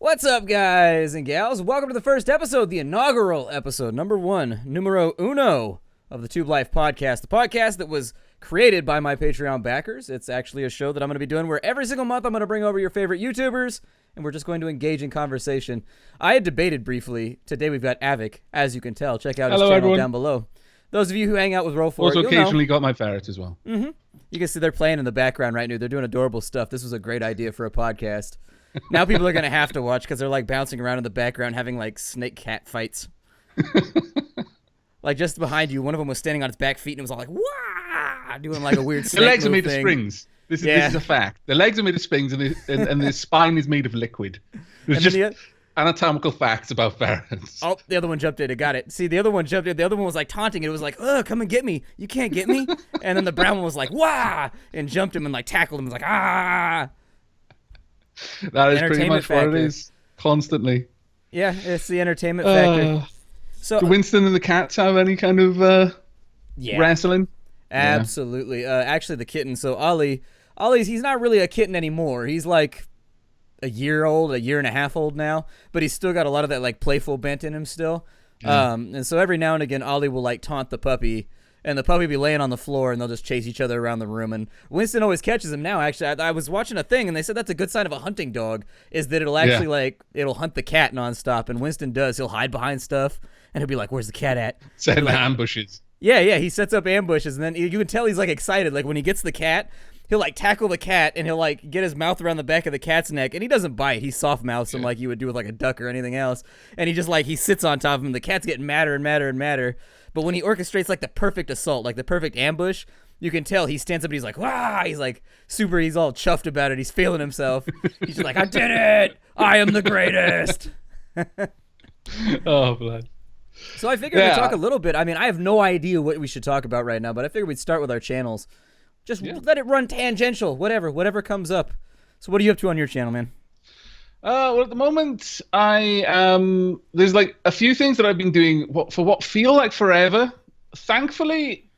What's up, guys and gals? Welcome to the first episode, the inaugural episode, number one, numero uno of the Tube Life podcast, the podcast that was created by my Patreon backers. It's actually a show that I'm going to be doing where every single month I'm going to bring over your favorite YouTubers, and we're just going to engage in conversation. I had debated briefly. Today we've got Aavak, as you can tell. Check out his channel everyone. Down below. Those of you who hang out with Roll4, also occasionally got my ferret as well. Mm-hmm. You can see they're playing in the background right now. They're doing adorable stuff. This was a great idea for a podcast. Now people are going to have to watch because they're like bouncing around in the background having like snake cat fights. Like just behind you, one of them was standing on its back feet and it was all like, wah, doing like a weird snake The legs are made thing. of springs. This is a fact. The legs are made of springs and the spine is made of liquid. There's just anatomical facts about ferrets. Oh, the other one jumped in. It got it. See, the other one jumped in. The other one was like taunting it. It was like, ugh, come and get me. You can't get me. And then the brown one was like, wah, and jumped him and like tackled him. It was like, ah. That is pretty much what it is. Constantly. Yeah, it's the entertainment factor. So, do Winston and the cats have any kind of wrestling? Absolutely. Yeah. Actually, the kitten. So Ollie's he's not really a kitten anymore. He's like a year and a half old now, but he's still got a lot of that like playful bent in him still. Yeah. And so every now and again, Ollie will like taunt the puppy. And the puppy be laying on the floor, and they'll just chase each other around the room. And Winston always catches him now. Actually, I was watching a thing, and they said that's a good sign of a hunting dog, is that it'll actually, it'll hunt the cat nonstop. And Winston does. He'll hide behind stuff, and he'll be like, where's the cat at? Setting ambushes. Yeah, he sets up ambushes, and then you can tell he's, like, excited. Like, when he gets the cat, he'll, like, tackle the cat, and he'll, like, get his mouth around the back of the cat's neck. And he doesn't bite. He soft-mouths him like you would do with, like, a duck or anything else. And he just, like, he sits on top of him. The cat's getting madder and madder and madder. But when he orchestrates like the perfect assault, like the perfect ambush, you can tell he stands up and he's like, "Wow!" He's like he's all chuffed about it. He's feeling himself. He's just like, "I did it! I am the greatest!" Oh, blood. So I figured we'd talk a little bit. I mean, I have no idea what we should talk about right now, but I figured we'd start with our channels. Just let it run tangential, whatever comes up. So what are you up to on your channel, man? Well, at the moment, there's like a few things that I've been doing for what feel like forever. Thankfully,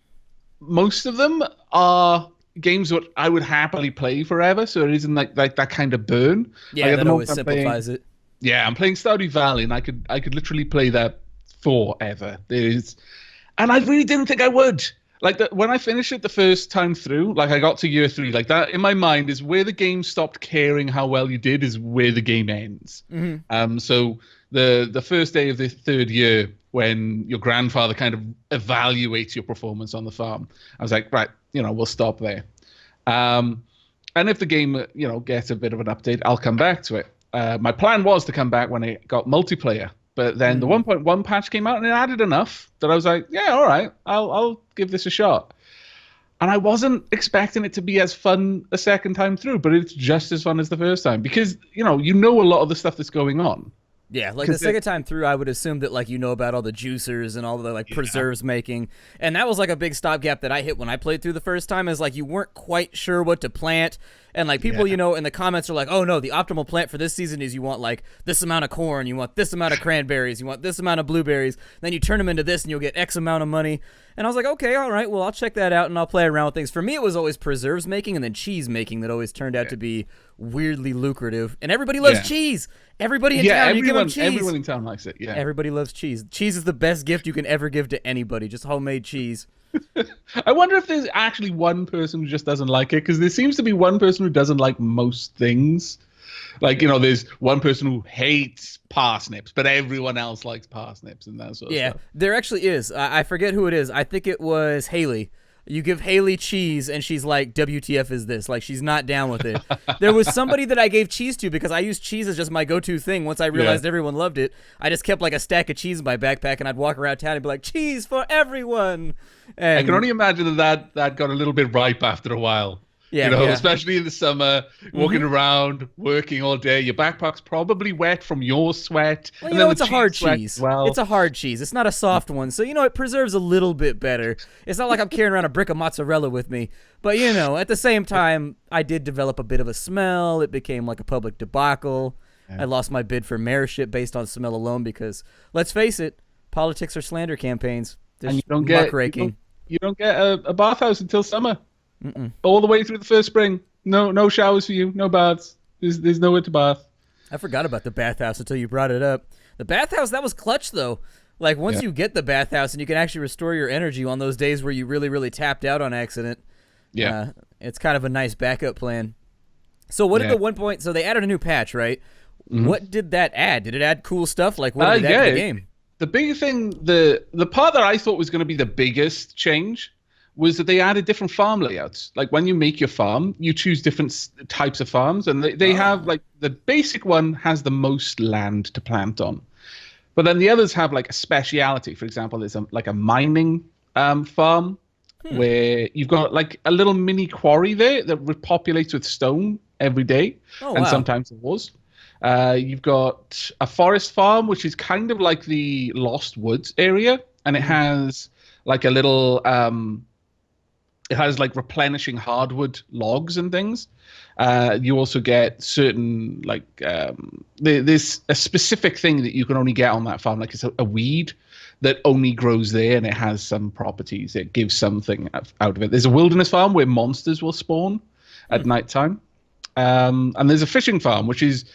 most of them are games that I would happily play forever, so it isn't like that kind of burn. Yeah, like that always simplifies it. Yeah, I'm playing Stardew Valley, and I could literally play that forever. And I really didn't think I would. Like when I finished it the first time through, like I got to year 3, like that in my mind is where the game stopped caring how well you did is where the game ends. Mm-hmm. So the first day of the 3rd year, when your grandfather kind of evaluates your performance on the farm, I was like, right, we'll stop there. And if the game, gets a bit of an update, I'll come back to it. My plan was to come back when it got multiplayer. But then the 1.1 patch came out and it added enough that I was like, yeah, all right, I'll give this a shot. And I wasn't expecting it to be as fun a second time through, but it's just as fun as the first time because, you know a lot of the stuff that's going on. Yeah, like the second time through, I would assume that like about all the juicers and all the like preserves making, and that was like a big stopgap that I hit when I played through the first time. Is like you weren't quite sure what to plant, and like people in the comments are like, oh no, the optimal plant for this season is you want like this amount of corn, you want this amount of cranberries, you want this amount of blueberries, then you turn them into this and you'll get X amount of money. And I was like, okay, all right, well I'll check that out and I'll play around with things. For me, it was always preserves making and then cheese making that always turned out to be weirdly lucrative, and everybody loves cheese. Everybody in town, you give them cheese. Everyone in town likes it. Yeah, everybody loves cheese. Cheese is the best gift you can ever give to anybody. Just homemade cheese. I wonder if there's actually one person who just doesn't like it, because there seems to be one person who doesn't like most things. Like, there's one person who hates parsnips, but everyone else likes parsnips and that sort of stuff. Yeah, there actually is. I forget who it is. I think it was Haley. You give Haley cheese, and she's like, WTF is this? Like, she's not down with it. There was somebody that I gave cheese to because I used cheese as just my go-to thing. Once I realized everyone loved it, I just kept like a stack of cheese in my backpack, and I'd walk around town and be like, cheese for everyone. And I can only imagine that got a little bit ripe after a while. Yeah, especially in the summer, walking around, working all day. Your backpack's probably wet from your sweat. Well, and then it's a hard cheese. Well, it's a hard cheese. It's not a soft one. So, it preserves a little bit better. It's not like I'm carrying around a brick of mozzarella with me. But, at the same time, I did develop a bit of a smell. It became like a public debacle. Yeah. I lost my bid for mayorship based on smell alone because, let's face it, politics are slander campaigns. There's and you don't get a bathhouse until summer. All the way through the first spring. No showers for you. No baths. There's nowhere to bath. I forgot about the bathhouse until you brought it up. The bathhouse, that was clutch, though. Like, once you get the bathhouse and you can actually restore your energy on those days where you really, really tapped out on accident, it's kind of a nice backup plan. So what did the 1 so they added a new patch, right? Mm-hmm. What did that add? Did it add cool stuff? Like, what did it add to the game? The big thing, the part that I thought was going to be the biggest change was that they added different farm layouts. Like, when you make your farm, you choose different types of farms, and they have, like, the basic one has the most land to plant on. But then the others have, like, a speciality. For example, there's a mining farm where you've got, like, a little mini quarry there that repopulates with stone every day, and sometimes it was. You've got a forest farm, which is kind of like the Lost Woods area, and it has like a little it has like replenishing hardwood logs and things. You also get certain like there's a specific thing that you can only get on that farm, like it's a weed that only grows there, and it has some properties. It gives something out of it. There's a wilderness farm where monsters will spawn at nighttime, and there's a fishing farm, which is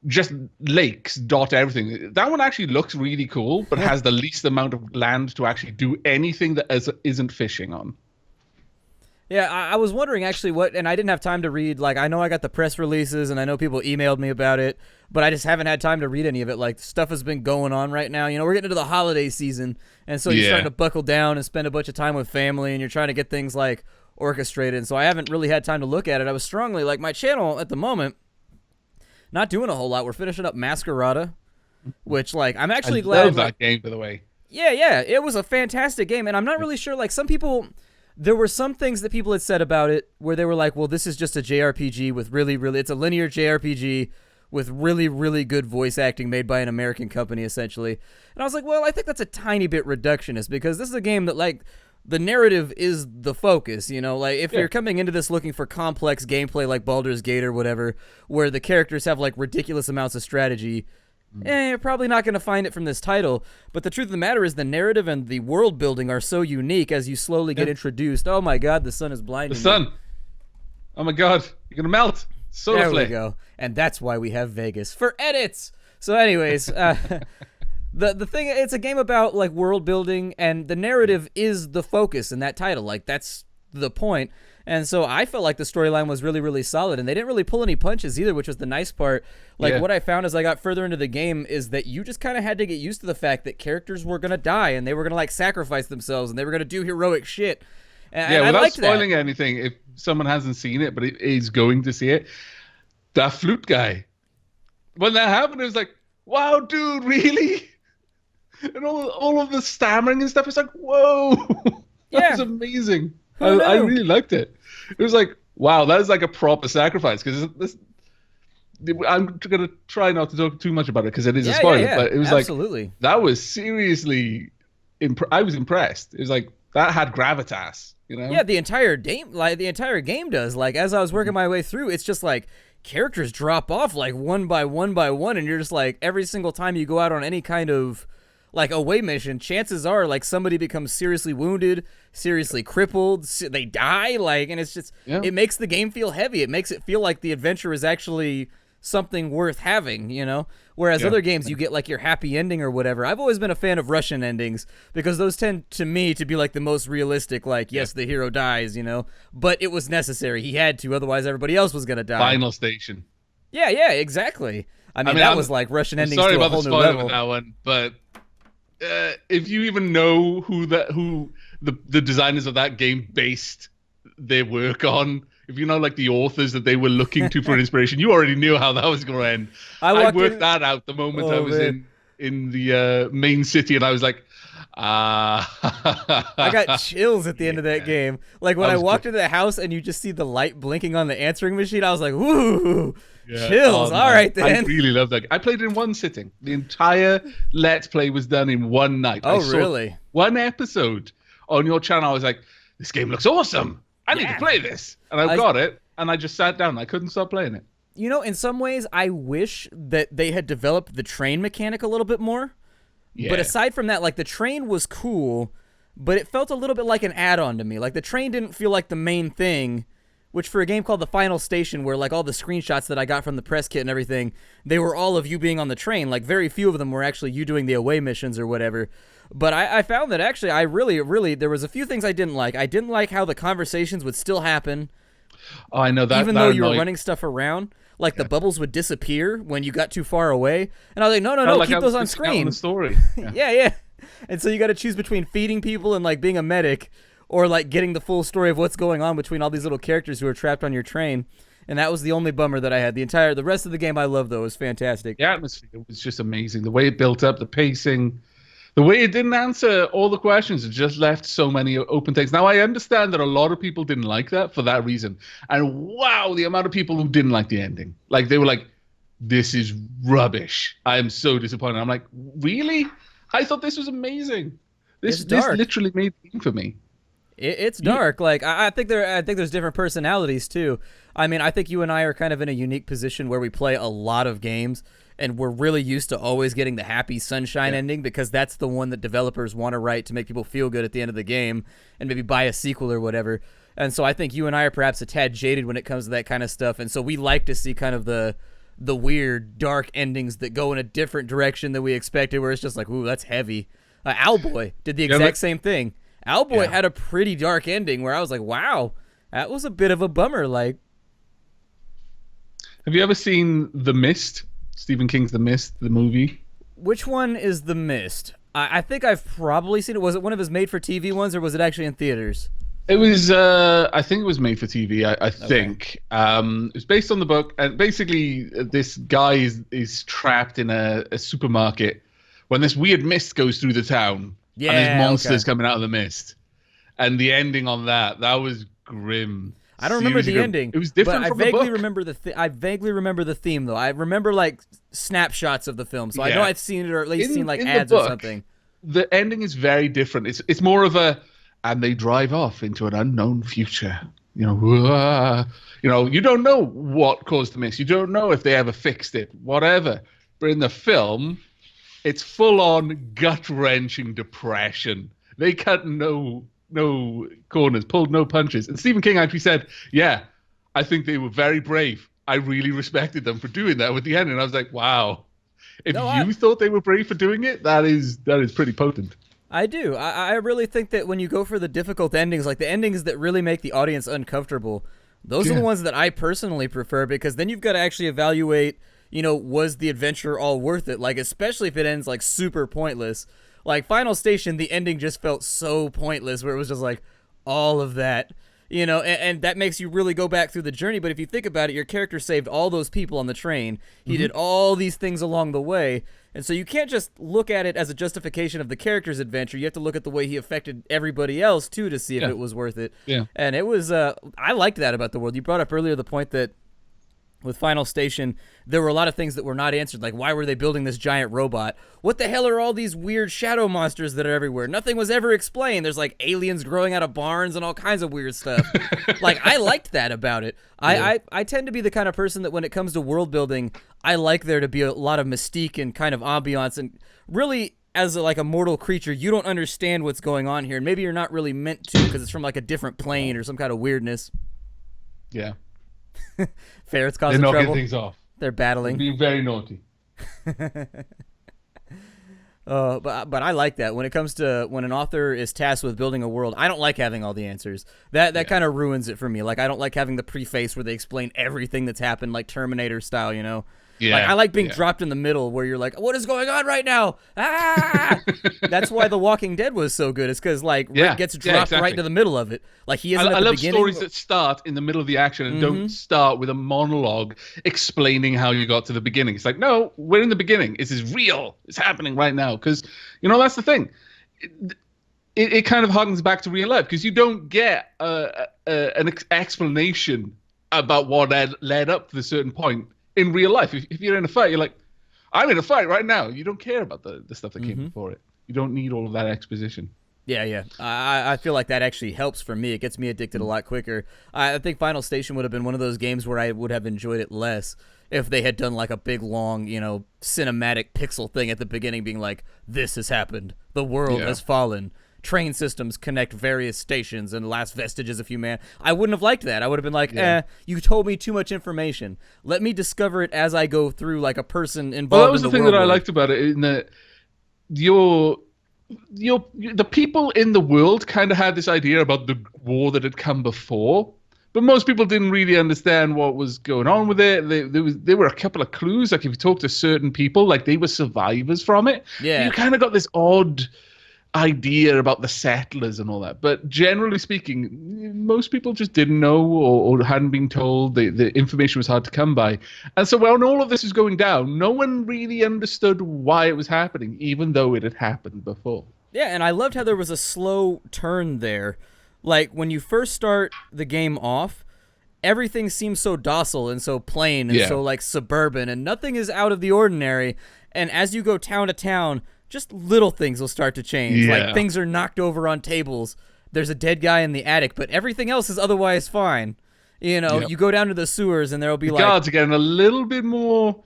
just lakes dot everything. That one actually looks really cool, but has the least amount of land to actually do anything that isn't fishing on. Yeah, I was wondering actually and I didn't have time to read, like, I know I got the press releases and I know people emailed me about it, but I just haven't had time to read any of it. Like, stuff has been going on right now. You know, we're getting into the holiday season, and so you're starting to buckle down and spend a bunch of time with family, and you're trying to get things, like, orchestrated. And so I haven't really had time to look at it. I was strongly, like, my channel at the moment, not doing a whole lot. We're finishing up Masquerada, which, like, I'm actually glad. I love that game, by the way. Yeah, it was a fantastic game, and I'm not really sure, like, some people... There were some things that people had said about it where they were like, well, this is just a JRPG with it's a linear JRPG with really, really good voice acting made by an American company, essentially. And I was like, well, I think that's a tiny bit reductionist, because this is a game that, like, the narrative is the focus, you know? Like, if you're coming into this looking for complex gameplay like Baldur's Gate or whatever, where the characters have, like, ridiculous amounts of strategy... you're probably not going to find it from this title, but the truth of the matter is the narrative and the world building are so unique as you slowly get introduced. Oh my god, the sun is blinding The sun! me. Oh my god, you're going to melt! There we go. And that's why we have Vegas. For edits! So anyways, the thing, it's a game about, like, world building, and the narrative is the focus in that title. Like, that's the point. And so I felt like the storyline was really, really solid, and they didn't really pull any punches either, which was the nice part. Like, what I found as I got further into the game is that you just kind of had to get used to the fact that characters were going to die, and they were going to, like, sacrifice themselves, and they were going to do heroic shit. And without spoiling anything, if someone hasn't seen it, but is going to see it, that flute guy, when that happened, it was like, wow, dude, really? And all of the stammering and stuff, it's like, whoa, that was amazing. I really liked it. It was like, wow, that is like a proper sacrifice. Because I'm going to try not to talk too much about it because it is a spoiler. But it was like, that was seriously, I was impressed. It was like, that had gravitas, you know? Yeah, the entire game does. Like, as I was working my way through, it's just like, characters drop off like one by one by one. And you're just like, every single time you go out on any kind of, like, away mission, chances are, like, somebody becomes seriously wounded, seriously crippled, they die, like, and it's just, it makes the game feel heavy. It makes it feel like the adventure is actually something worth having, you know? Whereas other games, you get, like, your happy ending or whatever. I've always been a fan of Russian endings, because those tend, to me, to be, like, the most realistic, like, yes, the hero dies, you know? But it was necessary. He had to, otherwise everybody else was gonna die. Final station. Yeah, exactly. I mean, that was, like, Russian endings to a whole new level. Sorry about the spoiler with that one, but... if you even know who the designers of that game based their work on, if you know, like, the authors that they were looking to for inspiration, you already knew how that was going to end. I worked that out the moment I was in the main city, and I was like, I got chills at the end of that game. Like, when I walked into the house and you just see the light blinking on the answering machine, I was like, woo! Chills. All right, then. I really love that. I played it in one sitting. The entire Let's Play was done in one night. Oh, really? One episode on your channel. I was like, this game looks awesome. I need to play this. And I got it, and I just sat down. I couldn't stop playing it. You know, in some ways, I wish that they had developed the train mechanic a little bit more. Yeah. But aside from that, like, the train was cool, but it felt a little bit like an add-on to me. Like, the train didn't feel like the main thing, which for a game called The Final Station, where like all the screenshots that I got from the press kit and everything, they were all of you being on the train. Like very few of them were actually you doing the away missions or whatever. But I found that actually I really, there was a few things I didn't like. I didn't like how the conversations would still happen. Oh, I know that. Even that though you were annoyed- running stuff around, like the bubbles would disappear when you got too far away. And I was like, no, like keep I those was on missing out screen. the story. Yeah. Yeah. And so you got to choose between feeding people and like being a medic, or like getting the full story of what's going on between all these little characters who are trapped on your train. And that was the only bummer that I had. The rest of the game I loved, though. It was fantastic. The atmosphere was just amazing. The way it built up, the pacing, the way it didn't answer all the questions, it just left so many open things. Now, I understand that a lot of people didn't like that for that reason. And wow, the amount of people who didn't like the ending. Like, they were like, this is rubbish. I am so disappointed. I'm like, really? I thought this was amazing. This literally made the game for me. It's dark. Like I think there's different personalities too. I mean, I think you and I are kind of in a unique position where we play a lot of games, and we're really used to always getting the happy sunshine ending, because that's the one that developers want to write to make people feel good at the end of the game and maybe buy a sequel or whatever. And so I think you and I are perhaps a tad jaded when it comes to that kind of stuff, and so we like to see kind of the weird dark endings that go in a different direction than we expected, where it's just like, ooh, that's heavy. Owlboy did the exact same thing. Owlboy had a pretty dark ending where I was like, wow, that was a bit of a bummer. Like, have you ever seen The Mist? Stephen King's The Mist, the movie? Which one is The Mist? I think I've probably seen it. Was it one of his made-for-TV ones, or was it actually in theaters? It was, I think it was made for TV, I think. It was based on the book, and basically this guy is trapped in a supermarket when this weird mist goes through the town. Yeah, and there's monsters coming out of the mist. And the ending on that was grim. I don't remember the ending. It was different from the book. I vaguely remember the theme, though. I remember, like, snapshots of the film, so I know I've seen it, or at least seen, like, ads or something. The ending is very different. It's more of a, and they drive off into an unknown future. You know, you don't know what caused the mist. You don't know if they ever fixed it, whatever. But in the film, it's full-on gut-wrenching depression. They cut no corners, pulled no punches. And Stephen King actually said, yeah, I think they were very brave. I really respected them for doing that with the ending. I was like, wow. If you thought they were brave for doing it, that is pretty potent. I do. I really think that when you go for the difficult endings, like the endings that really make the audience uncomfortable, those are the ones that I personally prefer, because then you've got to actually evaluate, you know, was the adventure all worth it? Like, especially if it ends, like, super pointless. Like, Final Station, the ending just felt so pointless, where it was just, like, all of that. You know, and that makes you really go back through the journey. But if you think about it, your character saved all those people on the train. He did all these things along the way. And so you can't just look at it as a justification of the character's adventure. You have to look at the way he affected everybody else, too, to see if it was worth it. Yeah. And it was, I liked that about the world. You brought up earlier the point that with Final Station, there were a lot of things that were not answered. Like, why were they building this giant robot? What the hell are all these weird shadow monsters that are everywhere? Nothing was ever explained. There's, like, aliens growing out of barns and all kinds of weird stuff. Like, I liked that about it. I tend to be the kind of person that when it comes to world building, I like there to be a lot of mystique and kind of ambiance. And really, as a mortal creature, you don't understand what's going on here. And maybe you're not really meant to, because it's from, like, a different plane or some kind of weirdness. Yeah. Ferrets causing They're trouble. knocking things off. They're battling. Being very naughty. But I like that when it comes to when an author is tasked with building a world. I don't like having all the answers. That kind of ruins it for me. Like, I don't like having the preface where they explain everything that's happened, like Terminator style, you know. Yeah. Like, I like being dropped in the middle where you're like, what is going on right now? Ah! That's why The Walking Dead was so good. It's because, like, Rick gets dropped right to the middle of it. Like, he isn't at the beginning. I love stories that start in the middle of the action and don't start with a monologue explaining how you got to the beginning. It's like, no, we're in the beginning. This is real. It's happening right now. Because, you know, that's the thing. It kind of harkens back to real life, because you don't get an explanation about what led up to a certain point. In real life, if you're in a fight, you're like, I'm in a fight right now. You don't care about the stuff that came before it. You don't need all of that exposition. Yeah. I feel like that actually helps for me. It gets me addicted a lot quicker. I think Final Station would have been one of those games where I would have enjoyed it less if they had done like a big, long, you know, cinematic pixel thing at the beginning being like, this has happened. The world has fallen. train systems connect various stations and last vestiges of humanity. I wouldn't have liked that. I would have been like, you told me too much information. Let me discover it as I go through, like a person involved. Well, that was in the thing that I liked about it, in that the people in the world kind of had this idea about the war that had come before, but most people didn't really understand what was going on with it. There were a couple of clues, like if you talk to certain people, like they were survivors from it. Yeah, you kind of got this odd idea about the settlers and all that, but generally speaking, most people just didn't know or hadn't been told. The information was hard to come by, and so when all of this was going down, no one really understood why it was happening, even though it had happened before. Yeah, and I loved how there was a slow turn there. Like, when you first start the game off, everything seems so docile and so plain and so, like, suburban, and nothing is out of the ordinary. And as you go town to town, just little things will start to change. Yeah. Like, things are knocked over on tables. There's a dead guy in the attic, but everything else is otherwise fine. You know, you go down to the sewers, and there'll be, like... guards are getting a little bit more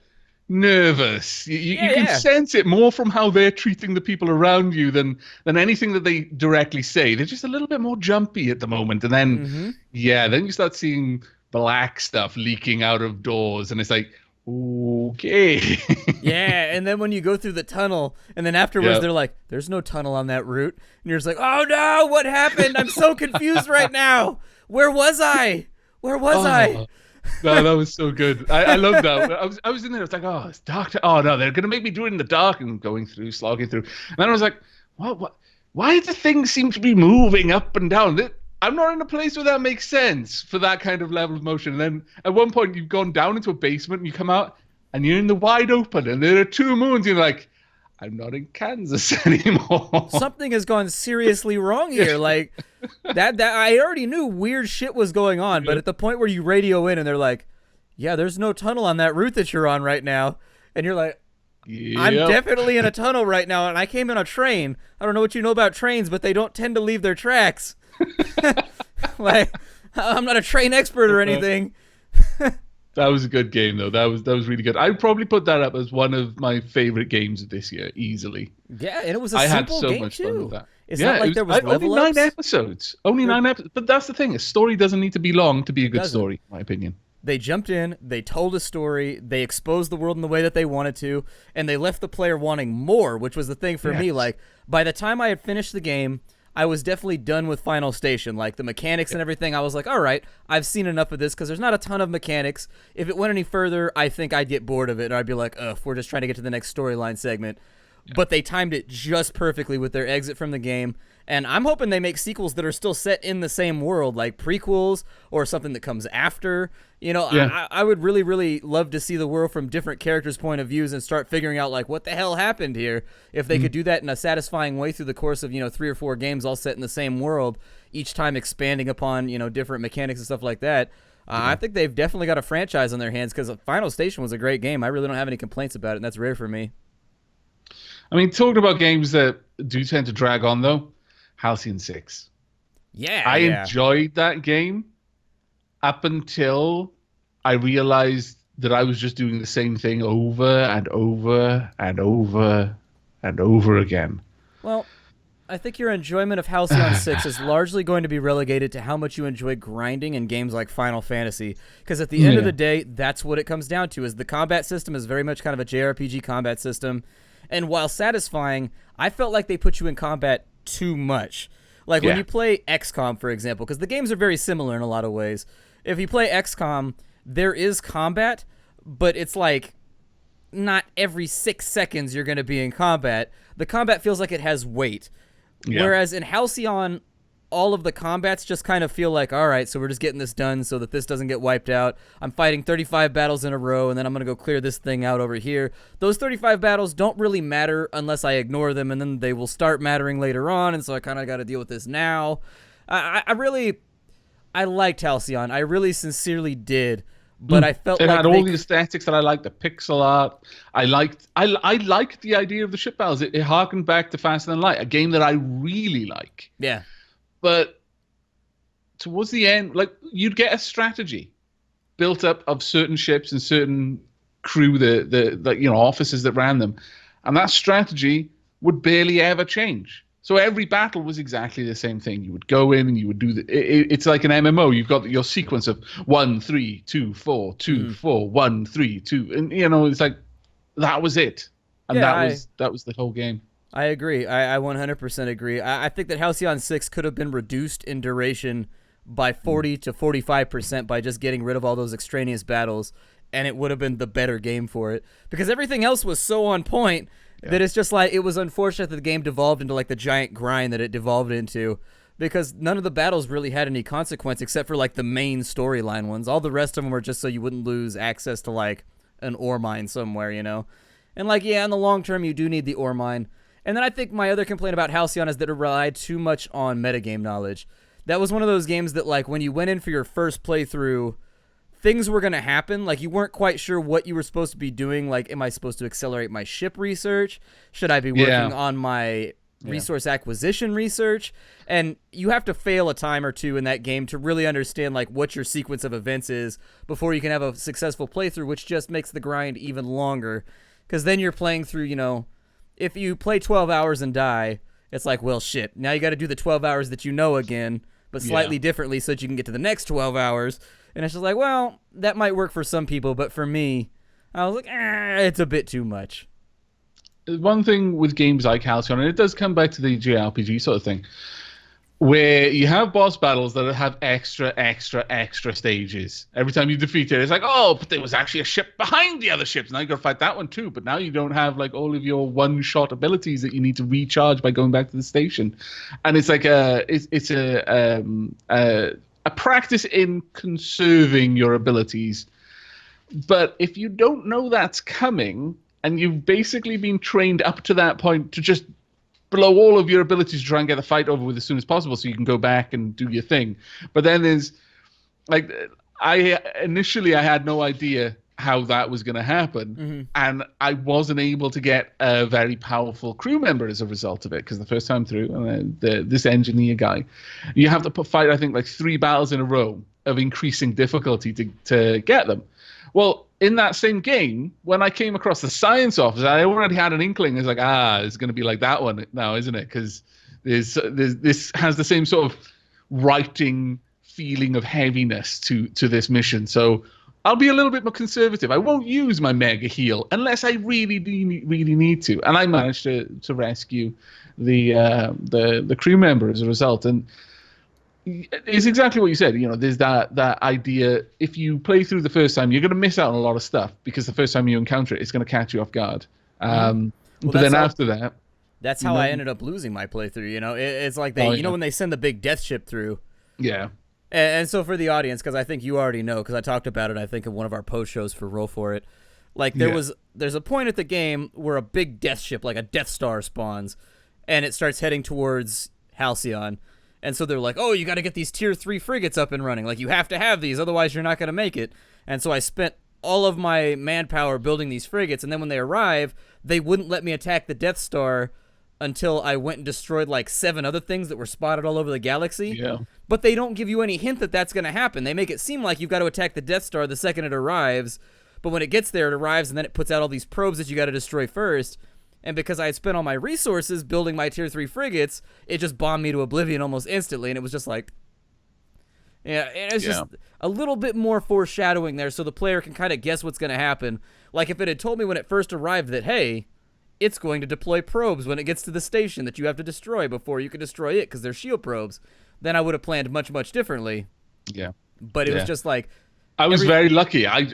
nervous. You can sense it more from how they're treating the people around you than anything that they directly say. They're just a little bit more jumpy at the moment. And then, then you start seeing black stuff leaking out of doors, and it's like, okay. Yeah, and then when you go through the tunnel, and then afterwards they're like, there's no tunnel on that route. And you're just like, oh no, what happened? I'm so confused right now. Where was I? Where was I? No, that was so good. I love that. I was in there. I was like, oh, it's dark. Oh no, they're gonna make me do it in the dark, and going through, slogging through. And then I was like, what? Why do things seem to be moving up and down? I'm not in a place where that makes sense for that kind of level of motion. And then at one point, you've gone down into a basement, and you come out, and you're in the wide open, and there are two moons. You're like, I'm not in Kansas anymore. Something has gone seriously wrong here. Like that I already knew weird shit was going on, but at the point where you radio in and they're like, yeah, there's no tunnel on that route that you're on right now. And you're like, I'm definitely in a tunnel right now, and I came in a train. I don't know what you know about trains, but they don't tend to leave their tracks. Like, I'm not a train expert or anything. That was a good game, though. That was really good. I'd probably put that up as one of my favorite games of this year, easily. Yeah, and it was a simple game, too. I had so much fun with that. It's not like there was level only 9 episodes. Only 9 episodes. But that's the thing. A story doesn't need to be long to be a good story, in my opinion. They jumped in, they told a story, they exposed the world in the way that they wanted to, and they left the player wanting more, which was the thing for me. Like, by the time I had finished the game, I was definitely done with Final Station. Like, the mechanics and everything, I was like, all right, I've seen enough of this, because there's not a ton of mechanics. If it went any further, I think I'd get bored of it, or I'd be like, ugh, we're just trying to get to the next storyline segment. But they timed it just perfectly with their exit from the game, and I'm hoping they make sequels that are still set in the same world, like prequels or something that comes after. You know, I would really, really love to see the world from different characters' point of views and start figuring out, like, what the hell happened here. If they could do that in a satisfying way through the course of, 3 or 4 games all set in the same world, each time expanding upon, different mechanics and stuff like that. I think they've definitely got a franchise on their hands, because Final Station was a great game. I really don't have any complaints about it, and that's rare for me. I mean, talking about games that do tend to drag on, though, Halcyon 6. Yeah, I enjoyed that game up until I realized that I was just doing the same thing over and over and over and over again. Well, I think your enjoyment of Halcyon 6 is largely going to be relegated to how much you enjoy grinding in games like Final Fantasy. Because at the end of the day, that's what it comes down to, is the combat system is very much kind of a JRPG combat system. And while satisfying, I felt like they put you in combat too much. Like when you play XCOM, for example, because the games are very similar in a lot of ways. If you play XCOM, there is combat, but it's like not every 6 seconds you're going to be in combat. The combat feels like it has weight. Yeah. Whereas in Halcyon, all of the combats just kind of feel like, all right, so we're just getting this done so that this doesn't get wiped out. I'm fighting 35 battles in a row, and then I'm going to go clear this thing out over here. Those 35 battles don't really matter unless I ignore them, and then they will start mattering later on, and so I kind of got to deal with this now. I liked Halcyon. I really sincerely did. But I felt it like had all the aesthetics that I liked, the pixel art. I liked the idea of the ship battles. It harkened back to Faster Than Light, a game that I really like. Yeah. But towards the end, like, you'd get a strategy built up of certain ships and certain crew, the officers that ran them, and that strategy would barely ever change. So every battle was exactly the same thing. You would go in and you would do it's like an MMO. You've got your sequence of 1, 3, 2, 4, 2, 4, 1, 3, 2, and it's like that was it, and Yeah, that was the whole game. I agree. I 100% agree. I think that Halcyon 6 could have been reduced in duration by 40 to 45% by just getting rid of all those extraneous battles, and it would have been the better game for it. Because everything else was so on point that it's just like, it was unfortunate that the game devolved into like the giant grind that it devolved into, because none of the battles really had any consequence except for like the main storyline ones. All the rest of them were just so you wouldn't lose access to like an ore mine somewhere, And like, yeah, in the long term, you do need the ore mine. And then I think my other complaint about Halcyon is that it relied too much on metagame knowledge. That was one of those games that, like, when you went in for your first playthrough, things were going to happen. Like, you weren't quite sure what you were supposed to be doing. Like, am I supposed to accelerate my ship research? Should I be working on my resource acquisition research? And you have to fail a time or two in that game to really understand, like, what your sequence of events is before you can have a successful playthrough, which just makes the grind even longer. Because then you're playing through, if you play 12 hours and die, it's like, well, shit. Now you got to do the 12 hours that you know again, but slightly differently so that you can get to the next 12 hours. And it's just like, well, that might work for some people, but for me, I was like, it's a bit too much. One thing with games like Halcyon, and it does come back to the JRPG sort of thing, where you have boss battles that have extra stages. Every time you defeat it, it's like, oh, but there was actually a ship behind the other ships. Now you got to fight that one too. But now you don't have like all of your one-shot abilities that you need to recharge by going back to the station. And it's like a practice in conserving your abilities. But if you don't know that's coming, and you've basically been trained up to that point to just blow all of your abilities to try and get the fight over with as soon as possible so you can go back and do your thing. But then there's like, I had no idea how that was going to happen, and I wasn't able to get a very powerful crew member as a result of it, because the first time through, this engineer guy, you have to fight, I think, like 3 battles in a row of increasing difficulty to get them. Well, in that same game, when I came across the science officer, I already had an inkling. It's like, it's going to be like that one now, isn't it? Because this has the same sort of writing feeling of heaviness to this mission. So I'll be a little bit more conservative. I won't use my mega heal unless I really need to. And I managed to rescue the crew member as a result. And it's exactly what you said. There's that idea. If you play through the first time, you're going to miss out on a lot of stuff because the first time you encounter it, it's going to catch you off guard. But then after that, that's how I ended up losing my playthrough. It's like when they send the big death ship through. Yeah. And so for the audience, because I think you already know, because I talked about it, I think in one of our post shows for Roll For It. Like there's a point at the game where a big death ship, like a Death Star, spawns, and it starts heading towards Halcyon. And so they're like, oh, you got to get these tier 3 frigates up and running. Like, you have to have these, otherwise you're not going to make it. And so I spent all of my manpower building these frigates, and then when they arrive, they wouldn't let me attack the Death Star until I went and destroyed like 7 other things that were spotted all over the galaxy. Yeah. But they don't give you any hint that that's going to happen. They make it seem like you've got to attack the Death Star the second it arrives, but when it gets there, it arrives, and then it puts out all these probes that you got to destroy first. And because I had spent all my resources building my tier 3 frigates, it just bombed me to oblivion almost instantly. And it was just like, just a little bit more foreshadowing there so the player can kind of guess what's going to happen. Like if it had told me when it first arrived that, hey, it's going to deploy probes when it gets to the station that you have to destroy before you can destroy it because they're shield probes, then I would have planned much, much differently. Yeah. But it was just like... I was very lucky. I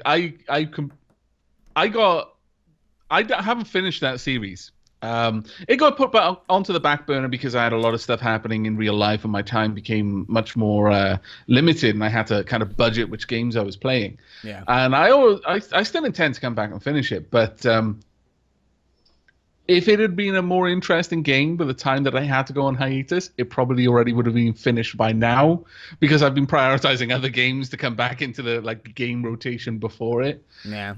haven't finished that series. It got put back onto the back burner because I had a lot of stuff happening in real life and my time became much more limited, and I had to kind of budget which games I was playing. Yeah. And I still intend to come back and finish it, but if it had been a more interesting game by the time that I had to go on hiatus, it probably already would have been finished by now because I've been prioritizing other games to come back into the game rotation before it. Yeah.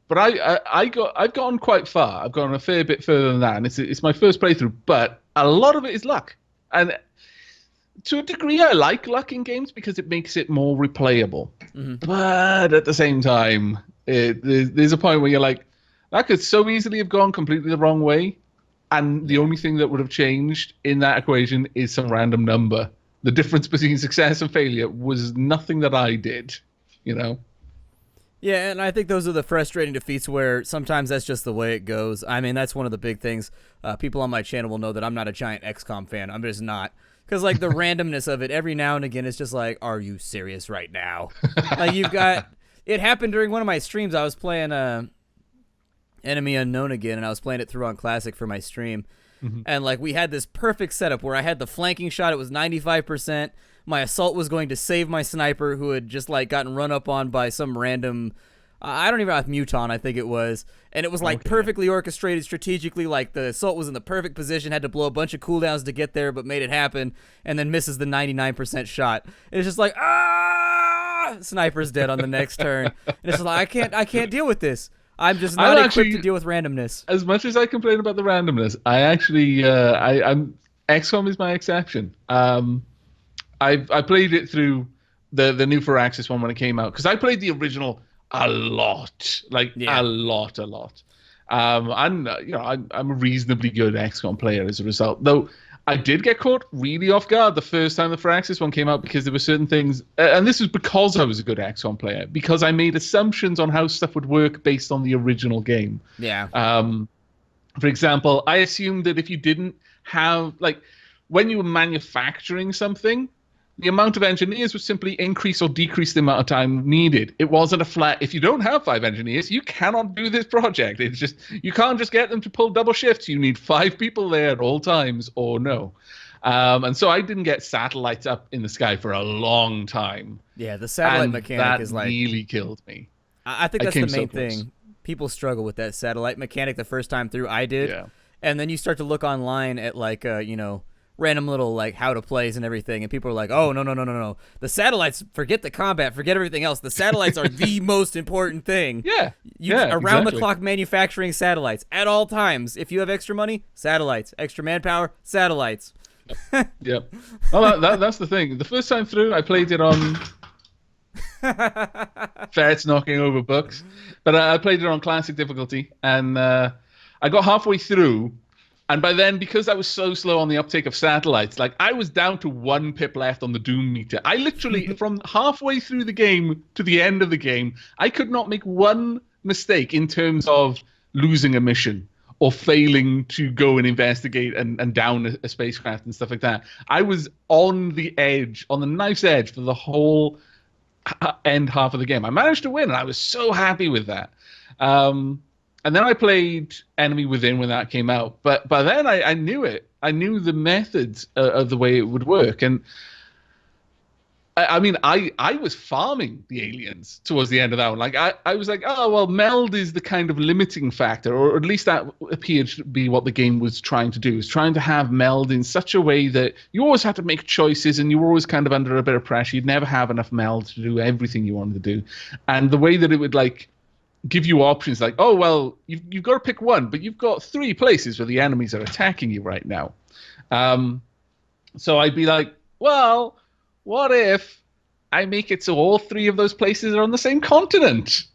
But I've gone quite far. I've gone a fair bit further than that, and it's my first playthrough. But a lot of it is luck, and to a degree, I like luck in games because it makes it more replayable. Mm-hmm. But at the same time, there's a point where you're like, that could so easily have gone completely the wrong way. And the only thing that would have changed in that equation is some random number. The difference between success and failure was nothing that I did, you know? Yeah, and I think those are the frustrating defeats where sometimes that's just the way it goes. I mean, that's one of the big things. People on my channel will know that I'm not a giant XCOM fan. I'm just not. Because, like, the randomness of it, every now and again, it's just like, are you serious right now? Like, you've got... It happened during one of my streams. I was playing Enemy Unknown again, and I was playing it through on Classic for my stream. And, like, we had this perfect setup where I had the flanking shot. It was 95%. My assault was going to save my sniper, who had just, like, gotten run up on by some random... I don't even know, Muton, I think it was. And it was, like, perfectly orchestrated strategically. Like, the assault was in the perfect position, had to blow a bunch of cooldowns to get there, but made it happen, and then misses the 99% shot. And it's just like, sniper's dead on the next turn. And it's just like, I can't deal with this. I'm just not equipped to deal with randomness. As much as I complain about the randomness, I actually, I'm XCOM is my exception. I played it through the new Firaxis one when it came out, because I played the original a lot, a lot. And you know, I'm a reasonably good XCOM player as a result, though. I did get caught really off guard the first time the Firaxis one came out, because there were certain things, and this was because I was a good XCOM player, because I made assumptions on how stuff would work based on the original game. Yeah. For example, I assumed that if you didn't have, like, when you were manufacturing something, the amount of engineers would simply increase or decrease the amount of time needed. It wasn't a flat, if you don't have 5 engineers, you cannot do this project. It's just, you can't just get them to pull double shifts. You need 5 people there at all times, or no. And so I didn't get satellites up in the sky for a long time. Yeah, the satellite mechanic is like... that really killed me. I think that's the main thing. People struggle with that satellite mechanic the first time through. I did. Yeah. And then you start to look online at, like, you know, random little, like, how to plays and everything, and people are like, oh, no. The satellites, forget the combat, forget everything else. The satellites are the most important thing. Yeah. Around-the-clock manufacturing satellites at all times. If you have extra money, satellites. Extra manpower, satellites. Yep. Well, that's the thing. The first time through, I played it on... Ferrets knocking over books. But I played it on classic difficulty, and I got halfway through. And by then, because I was so slow on the uptake of satellites, like, I was down to 1 pip left on the Doom meter. I literally, from halfway through the game to the end of the game, I could not make one mistake in terms of losing a mission or failing to go and investigate and down a spacecraft and stuff like that. I was on the edge, on the knife's edge, for the whole end half of the game. I managed to win, and I was so happy with that. And then I played Enemy Within when that came out. But by then, I knew it. I knew the methods of the way it would work. And I mean, I was farming the aliens towards the end of that one. Like, I was like, oh, well, meld is the kind of limiting factor, or at least that appeared to be what the game was trying to do, is trying to have meld in such a way that you always had to make choices, and you were always kind of under a bit of pressure. You'd never have enough meld to do everything you wanted to do. And the way that it would, like, give you options like, oh, well, you've got to pick one, but you've got 3 places where the enemies are attacking you right now. So I'd be like, well, what if I make it so all 3 of those places are on the same continent?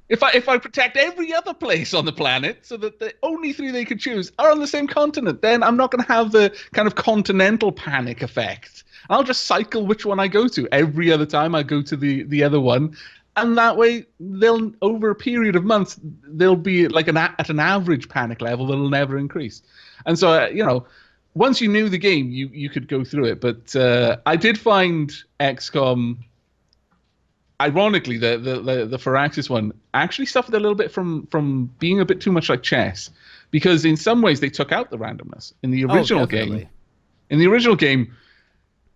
If I protect every other place on the planet so that the only 3 they could choose are on the same continent, then I'm not going to have the kind of continental panic effect. I'll just cycle which one I go to. Every other time I go to the other one. And that way, they'll, over a period of months, they'll be like at an average panic level that'll never increase. And so, you know, once you knew the game, you could go through it. But I did find XCOM, ironically, the Firaxis one actually suffered a little bit from being a bit too much like chess, because in some ways they took out the randomness in the original game. In the original game,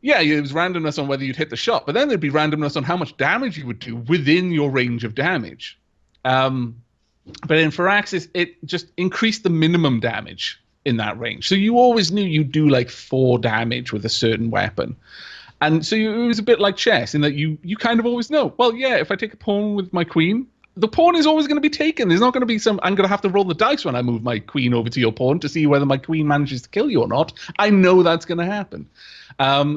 yeah, it was randomness on whether you'd hit the shot, but then there'd be randomness on how much damage you would do within your range of damage. But in Firaxis, it just increased the minimum damage in that range. So you always knew you'd do like 4 damage with a certain weapon. And so it was a bit like chess in that you kind of always know, well, yeah, if I take a pawn with my queen, the pawn is always going to be taken. There's not going to be I'm going to have to roll the dice when I move my queen over to your pawn to see whether my queen manages to kill you or not. I know that's going to happen.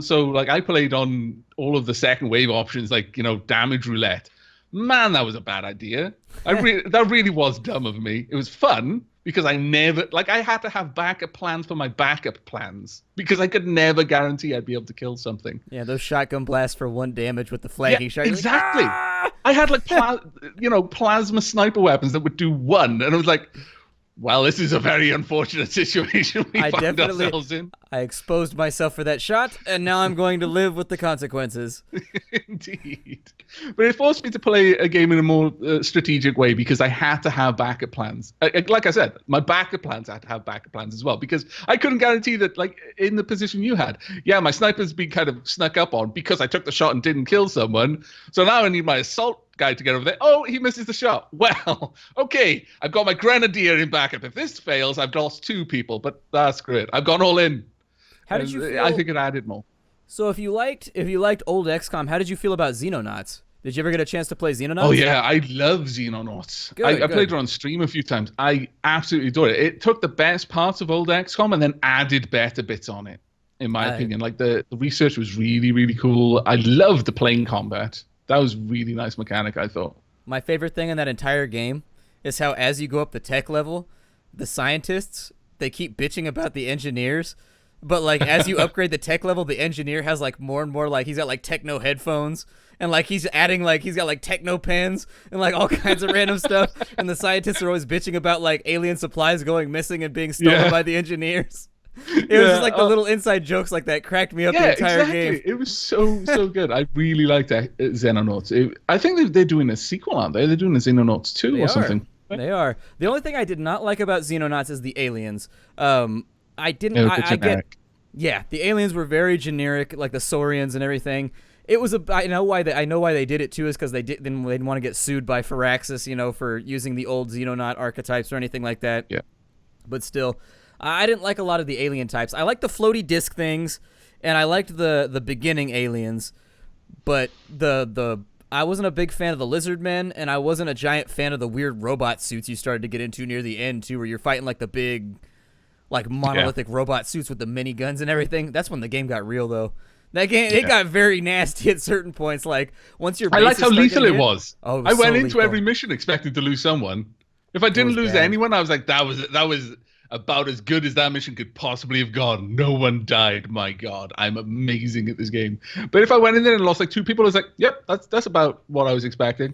So like I played on all of the second wave options, like, you know, damage roulette. Man, that was a bad idea. That really was dumb of me. It was fun, because I never, like, I had to have backup plans for my backup plans because I could never guarantee I'd be able to kill something. Yeah, those shotgun blasts for 1 damage with the flagging shot. Exactly. Like, ah! I had like plasma sniper weapons that would do 1, and I was like, well, this is a very unfortunate situation we find ourselves in. I exposed myself for that shot, and now I'm going to live with the consequences. Indeed. But it forced me to play a game in a more strategic way because I had to have backup plans. Like I said, my backup plans had to have backup plans as well because I couldn't guarantee that, like, in the position you had. Yeah, my sniper's been kind of snuck up on because I took the shot and didn't kill someone. So now I need my assault guy to get over there. Oh, he misses the shot. Well, okay, I've got my grenadier in backup. If this fails, I've lost 2 people, but that's great. I've gone all in. How did you feel? I think it added more. So if you liked old XCOM, how did you feel about Xenonauts? Did you ever get a chance to play Xenonauts? Oh yeah, I love Xenonauts. I played it on stream a few times. I absolutely adored it. It took the best parts of old XCOM and then added better bits on it, in my opinion. Like the research was really, really cool. I loved the plane combat. That was really nice mechanic, I thought. My favorite thing in that entire game is how as you go up the tech level, the scientists, they keep bitching about the engineers. But, like, as you upgrade the tech level, the engineer has, like, more and more, like, he's got, like, techno headphones. And, like, he's adding, like, he's got, like, techno pens and, like, all kinds of random stuff. And the scientists are always bitching about, like, alien supplies going missing and being stolen by the engineers. It was just, like, the little inside jokes like that cracked me up the entire game. It was so good. I really liked Xenonauts. I think they're doing a sequel, aren't they? They're doing a Xenonauts 2 or something. They are. The only thing I did not like about Xenonauts is the aliens. I didn't. Yeah, the aliens were very generic, like the Saurians and everything. It was I know why they did it too, is because they didn't want to get sued by Firaxis, for using the old Xenonaut archetypes or anything like that. Yeah. But still, I didn't like a lot of the alien types. I liked the floaty disc things, and I liked the beginning aliens, but I wasn't a big fan of the lizard men, and I wasn't a giant fan of the weird robot suits you started to get into near the end too, where you're fighting like the big, like monolithic robot suits with the mini guns and everything. That's when the game got real, though. That game, it got very nasty at certain points. Like once your I liked how lethal it was. Oh, I went into every mission expecting to lose someone. If I didn't lose anyone, I was like, that was about as good as that mission could possibly have gone. No one died. My God, I'm amazing at this game. But if I went in there and lost like 2 people, I was like, yep, that's about what I was expecting.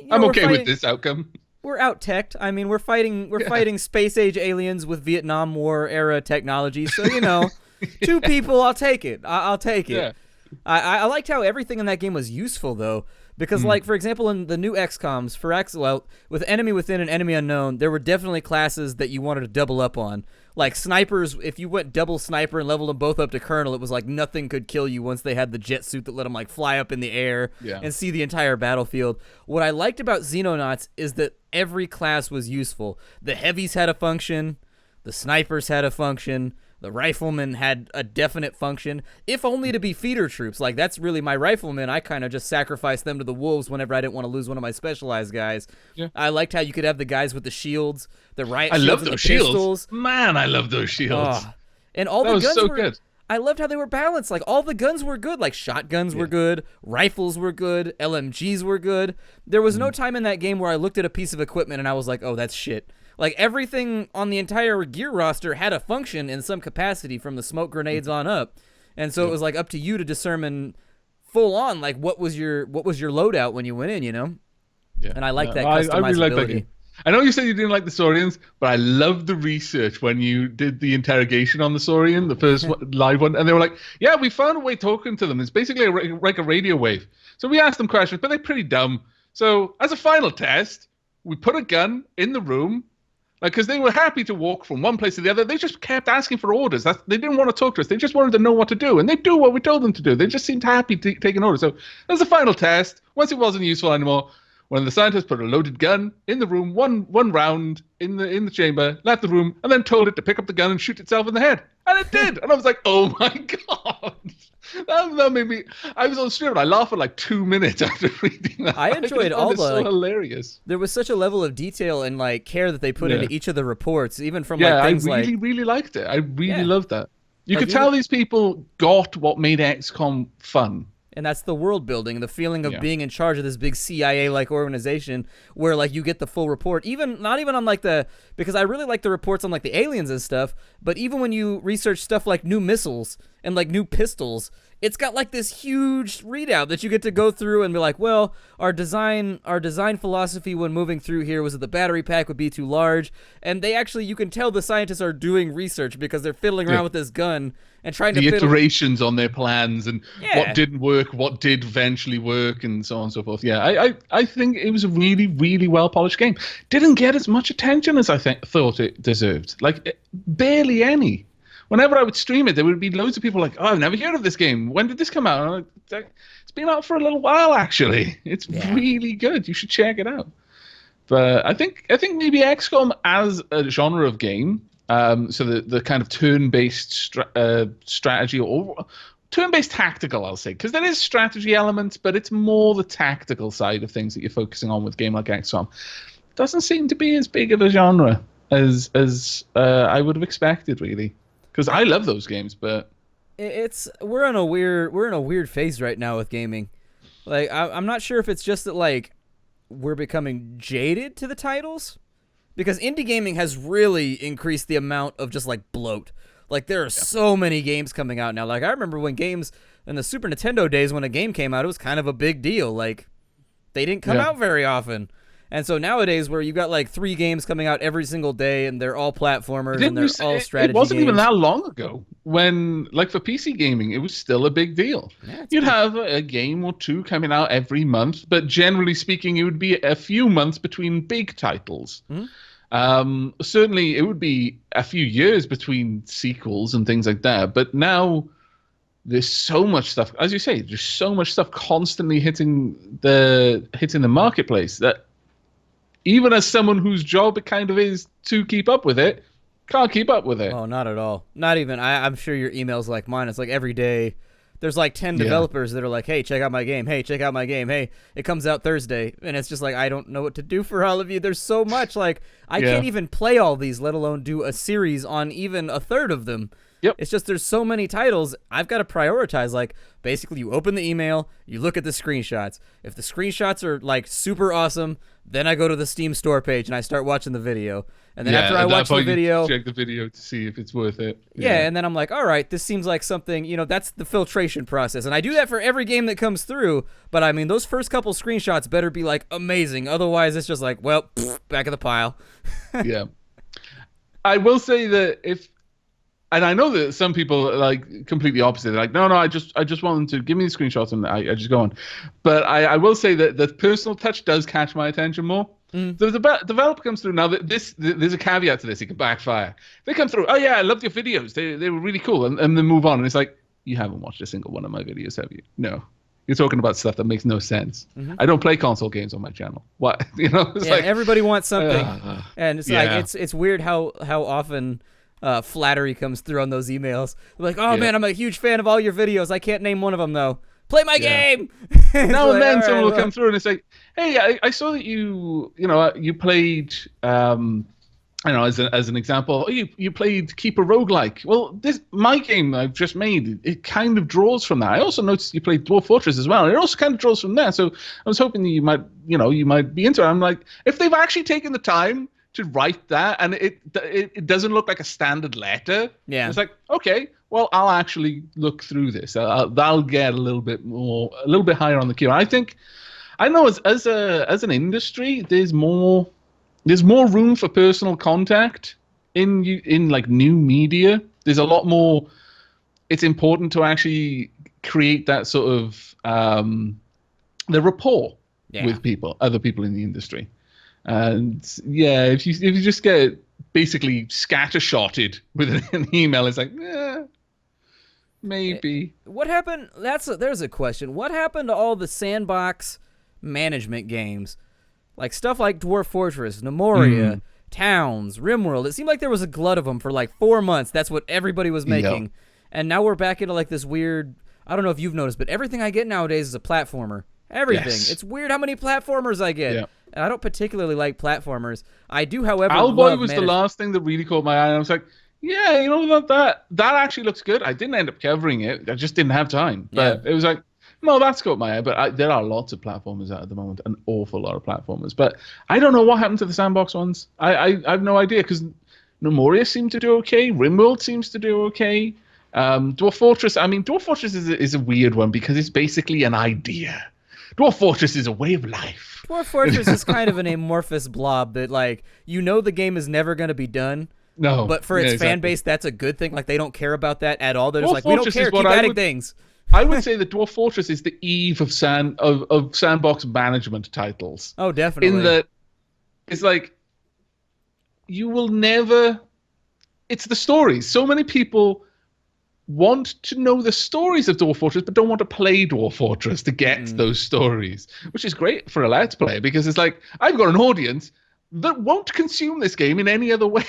I'm okay with this outcome. We're out-teched. I mean, we're fighting space age aliens with Vietnam War era technology. So 2 people, I'll take it. I'll take it. Yeah. I liked how everything in that game was useful though, because like for example in the new XComs, with enemy within and enemy unknown, there were definitely classes that you wanted to double up on. Like snipers, if you went double sniper and leveled them both up to colonel, it was like nothing could kill you once they had the jet suit that let them like fly up in the air and see the entire battlefield. What I liked about Xenonauts is that every class was useful. The heavies had a function, the snipers had a function, the riflemen had a definite function, if only to be feeder troops. Like, that's really my riflemen. I kind of just sacrificed them to the wolves whenever I didn't want to lose one of my specialized guys. Yeah. I liked how you could have the guys with the shields, the riot shields, love those and the shields. Pistols. Man, I love those shields. And all the guns so were good. I loved how they were balanced. Like, all the guns were good. Like, shotguns were good, rifles were good, LMGs were good. There was no time in that game where I looked at a piece of equipment and I was like, oh, that's shit. Like, everything on the entire gear roster had a function in some capacity from the smoke grenades on up. And so it was, like, up to you to determine full on, like, what was your loadout when you went in, Yeah. And I like that customizability. I really like that game. I know you said you didn't like the Saurians, but I loved the research when you did the interrogation on the Saurian, the first live one. And they were like, yeah, we found a way talking to them. It's basically like a radio wave. So we asked them questions, but they're pretty dumb. So as a final test, we put a gun in the room. Because they were happy to walk from one place to the other. They just kept asking for orders. They didn't want to talk to us. They just wanted to know what to do. And they do what we told them to do. They just seemed happy taking orders. So as a final test, once it wasn't useful anymore, when the scientists put a loaded gun in the room, one round in the chamber, left the room, and then told it to pick up the gun and shoot itself in the head. And it did. And I was like, oh my God. That made me... I was on stream and I laughed for like 2 minutes after reading that. I enjoyed all the... so hilarious. There was such a level of detail and like care that they put into each of the reports, even from like things like... I really liked it. I really loved that. You could tell these people got what made XCOM fun. And that's the world building, the feeling of Yeah. being in charge of this big CIA-like organization where, like, you get the full report. Even, not even on, like, because I really like the reports on, like, the aliens and stuff, but even when you research stuff like new missiles and, like, new pistols, it's got, like, this huge readout that you get to go through and be like, well, our design philosophy when moving through here was that the battery pack would be too large. And they actually, you can tell the scientists are doing research because they're fiddling around with this gun and trying to the iterations on their plans and Yeah. what didn't work, what did eventually work, and so on and so forth. Yeah, I think it was a really, really well polished game. Didn't get as much attention as I thought it deserved. Like, barely any. Whenever I would stream it, there would be loads of people like, "Oh, I've never heard of this game. When did this come out?" And I'm like, it's been out for a little while, actually. It's really good. You should check it out. But I think maybe XCOM as a genre of game, so the kind of turn-based strategy or turn-based tactical, I'll say, because there is strategy elements, but it's more the tactical side of things that you're focusing on with a game like XCOM. Doesn't seem to be as big of a genre as I would have expected, really. Because I love those games, but we're in a weird phase right now with gaming. Like, I'm not sure if it's just that, like, we're becoming jaded to the titles, because indie gaming has really increased the amount of just, like, bloat. Like, there are so many games coming out now. Like, I remember when games in the Super Nintendo days, when a game came out, it was kind of a big deal. Like, they didn't come out very often. And so nowadays, where you got like 3 games coming out every single day, and they're all platformers and they're all strategy It wasn't games. even that long ago when, like, for PC gaming, it was still a big deal. Yeah, You'd have a game or two coming out every month, but generally speaking, it would be a few months between big titles. Mm-hmm. Certainly, it would be a few years between sequels and things like that. But now there's so much stuff, as you say, there's so much stuff constantly hitting the marketplace that, even as someone whose job it kind of is to keep up with it, can't keep up with it. Oh, not at all. Not even. I'm sure your email's like mine. It's like every day there's like 10 developers that are like, hey, check out my game. Hey, check out my game. Hey, it comes out Thursday. And it's just like, I don't know what to do for all of you. There's so much. Like, I can't even play all these, let alone do a series on even a third of them. Yep. It's just there's so many titles. I've got to prioritize. Like, basically, you open the email, you look at the screenshots. If the screenshots are like super awesome, then I go to the Steam store page and I start watching the video. And then after I watch the video, check the video to see if it's worth it. Yeah, and then I'm like, all right, this seems like something, that's the filtration process. And I do that for every game that comes through. But I mean, those first couple screenshots better be like amazing. Otherwise, it's just like, well, back of the pile. Yeah. I will say that and I know that some people are like completely opposite. They're like, no, I just want them to give me the screenshots and I just go on. But I will say that the personal touch does catch my attention more. The developer comes through. Now, there's a caveat to this. It can backfire. They come through, oh yeah, I loved your videos. They were really cool. And then move on. And it's like, you haven't watched a single one of my videos, have you? No. You're talking about stuff that makes no sense. Mm-hmm. I don't play console games on my channel. What? It's like, everybody wants something. And it's like, it's weird how often flattery comes through on those emails. They're like, oh man, I'm a huge fan of all your videos. I can't name one of them though. Play my game. Now and then someone will come through and it's like, hey, I saw that you played, as an example, you played Keep a Roguelike. Well, my game I've just made, it kind of draws from that. I also noticed you played Dwarf Fortress as well. And it also kind of draws from there. So I was hoping that you might be into it. I'm like, if they've actually taken the time to write that, and it doesn't look like a standard letter. Yeah, it's like, okay, well, I'll actually look through this. That'll get a little bit higher on the queue. I know as an industry, there's more room for personal contact in like new media. There's a lot more. It's important to actually create that sort of the rapport with other people in the industry. And yeah, if you just get basically scattershotted with an email, it's like, maybe. What happened? There's a question. What happened to all the sandbox management games, like stuff like Dwarf Fortress, Nemoria, Towns, RimWorld? It seemed like there was a glut of them for like 4 months. That's what everybody was making, and now we're back into like this weird. I don't know if you've noticed, but everything I get nowadays is a platformer. Everything. Yes. It's weird how many platformers I get. Yeah. And I don't particularly like platformers. I do, however, Owlboy was the last thing that really caught my eye. And I was like, yeah, that actually looks good. I didn't end up covering it. I just didn't have time. But it was like, No, that's got my eye. But there are lots of platformers out at the moment, an awful lot of platformers. But I don't know what happened to the sandbox ones. I have no idea because Memoria seemed to do okay. RimWorld seems to do okay. Dwarf Fortress. I mean, Dwarf Fortress is a weird one because it's basically an idea. Dwarf Fortress is a way of life. Dwarf Fortress is kind of an amorphous blob that, like, the game is never going to be done. No, but for its fan base, that's a good thing. Like, they don't care about that at all. They're just like, we don't care. Keep adding things. I would say that Dwarf Fortress is the eve of sandbox management titles. Oh, definitely. In that, it's like you will never. It's the stories. So many people want to know the stories of Dwarf Fortress, but don't want to play Dwarf Fortress to get those stories, which is great for a Let's Play because it's like, I've got an audience that won't consume this game in any other way.